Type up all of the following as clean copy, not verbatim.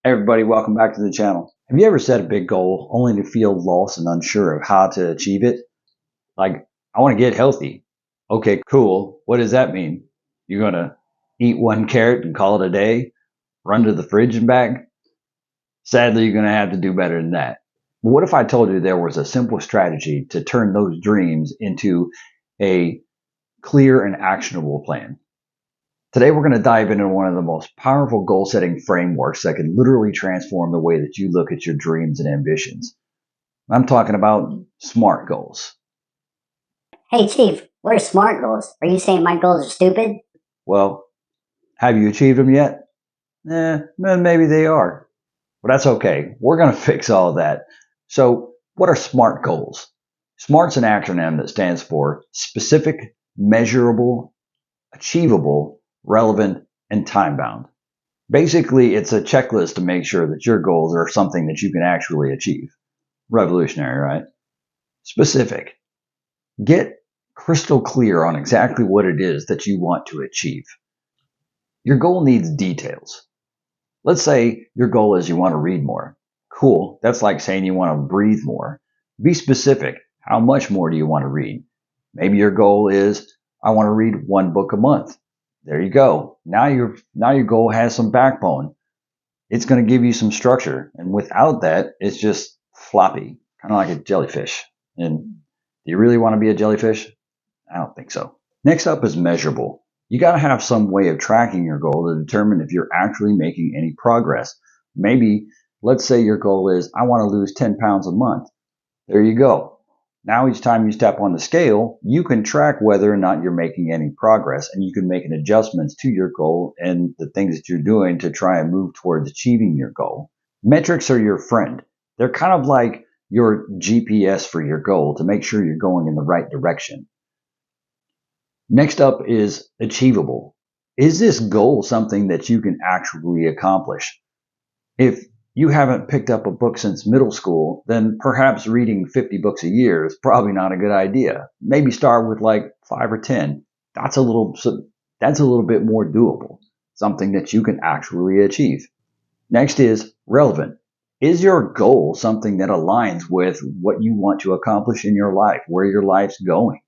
Hey everybody, welcome back to the channel. Have you ever set a big goal only to feel lost and unsure of how to achieve it? Like, I want to get healthy. Okay, cool. What does that mean? You're going to eat one carrot and call it a day? Run to the fridge and back? Sadly, you're going to have to do better than that. But what if I told you there was a simple strategy to turn those dreams into a clear and actionable plan? Today, we're going to dive into one of the most powerful goal setting frameworks that can literally transform the way that you look at your dreams and ambitions. I'm talking about SMART goals. Hey, Chief, what are SMART goals? Are you saying my goals are stupid? Well, have you achieved them yet? Maybe they are. But that's okay. We're going to fix all of that. So, what are SMART goals? SMART's an acronym that stands for specific, measurable, achievable, relevant, and time bound. Basically, it's a checklist to make sure that your goals are something that you can actually achieve. Revolutionary, right? Specific. Get crystal clear on exactly what it is that you want to achieve. Your goal needs details. Let's say your goal is you want to read more. Cool. That's like saying you want to breathe more. Be specific. How much more do you want to read? Maybe your goal is I want to read one book a month. There you go. Now your goal has some backbone. It's going to give you some structure. And without that, it's just floppy, kind of like a jellyfish. And do you really want to be a jellyfish? I don't think so. Next up is measurable. You got to have some way of tracking your goal to determine if you're actually making any progress. Maybe, let's say your goal is, I want to lose 10 pounds a month. There you go. Now, each time you step on the scale, you can track whether or not you're making any progress, and you can make adjustments to your goal and the things that you're doing to try and move towards achieving your goal. Metrics are your friend. They're kind of like your GPS for your goal to make sure you're going in the right direction. Next up is achievable. Is this goal something that you can actually accomplish? If you haven't picked up a book since middle school, then perhaps reading 50 books a year is probably not a good idea. Maybe start with like 5 or 10. That's a little bit more doable. Something that you can actually achieve. Next is relevant. Is your goal something that aligns with what you want to accomplish in your life, where your life's going?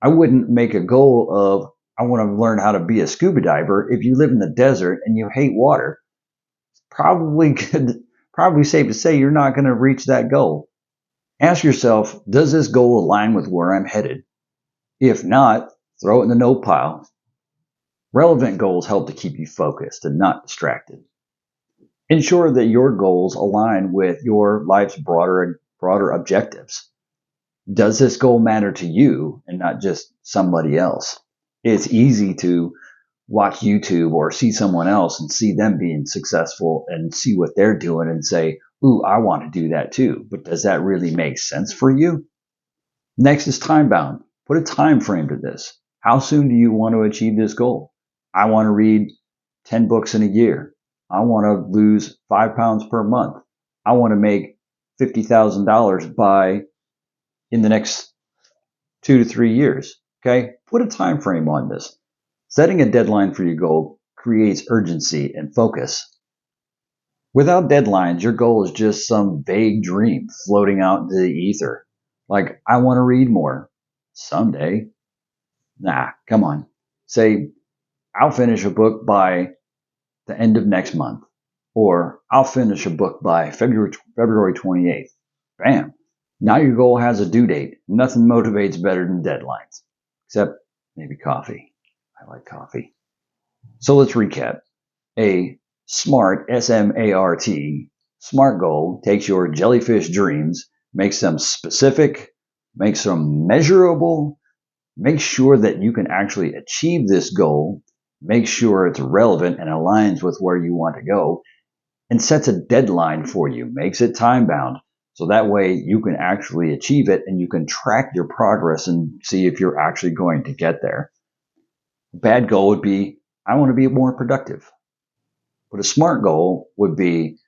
I wouldn't make a goal of, I want to learn how to be a scuba diver if you live in the desert and you hate water. Probably safe to say you're not going to reach that goal. Ask yourself, does this goal align with where I'm headed? If not, throw it in the no pile. Relevant goals help to keep you focused and not distracted. Ensure that your goals align with your life's broader objectives. Does this goal matter to you and not just somebody else? It's easy to watch YouTube or see someone else and see them being successful and see what they're doing and say, ooh, I want to do that too. But does that really make sense for you? Next is time bound. Put a time frame to this. How soon do you want to achieve this goal? I want to read 10 books in a year. I want to lose 5 pounds per month. I want to make $50,000 in the next 2 to 3 years. Okay? Put a time frame on this. Setting a deadline for your goal creates urgency and focus. Without deadlines, your goal is just some vague dream floating out into the ether. Like, I want to read more. Someday. Nah, come on. Say, I'll finish a book by the end of next month. Or, I'll finish a book by February 28th. Bam. Now your goal has a due date. Nothing motivates better than deadlines. Except maybe coffee. I like coffee. So let's recap. A SMART, S-M-A-R-T, SMART goal takes your jellyfish dreams, makes them specific, makes them measurable, makes sure that you can actually achieve this goal, makes sure it's relevant and aligns with where you want to go, and sets a deadline for you, makes it time bound. So that way you can actually achieve it and you can track your progress and see if you're actually going to get there. A bad goal would be, I want to be more productive. But a SMART goal would be,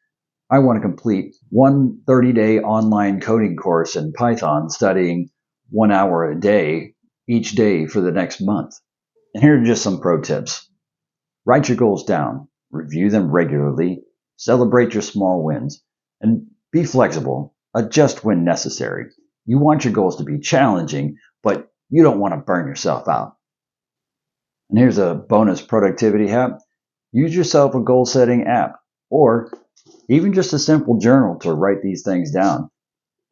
I want to complete one 30-day online coding course in Python studying 1 hour a day each day for the next month. And here are just some pro tips. Write your goals down, review them regularly, Celebrate your small wins and be flexible. Adjust when necessary. You want your goals to be challenging, but you don't want to burn yourself out. And here's a bonus productivity hack. Use yourself a goal setting app or even just a simple journal to write these things down.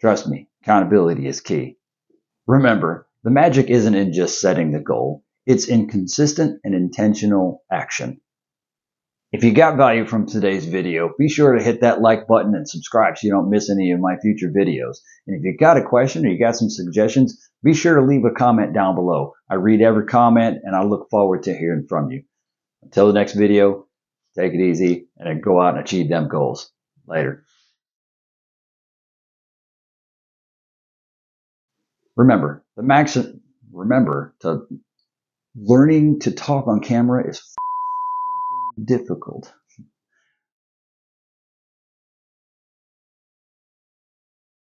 Trust me, accountability is key. Remember, the magic isn't in just setting the goal, it's in consistent and intentional action. If you got value from today's video, be sure to hit that like button and subscribe so you don't miss any of my future videos. And if you got a question or you got some suggestions, be sure to leave a comment down below. I read every comment and I look forward to hearing from you. Until the next video, take it easy and go out and achieve them goals. Later. Remember, learning to talk on camera is difficult.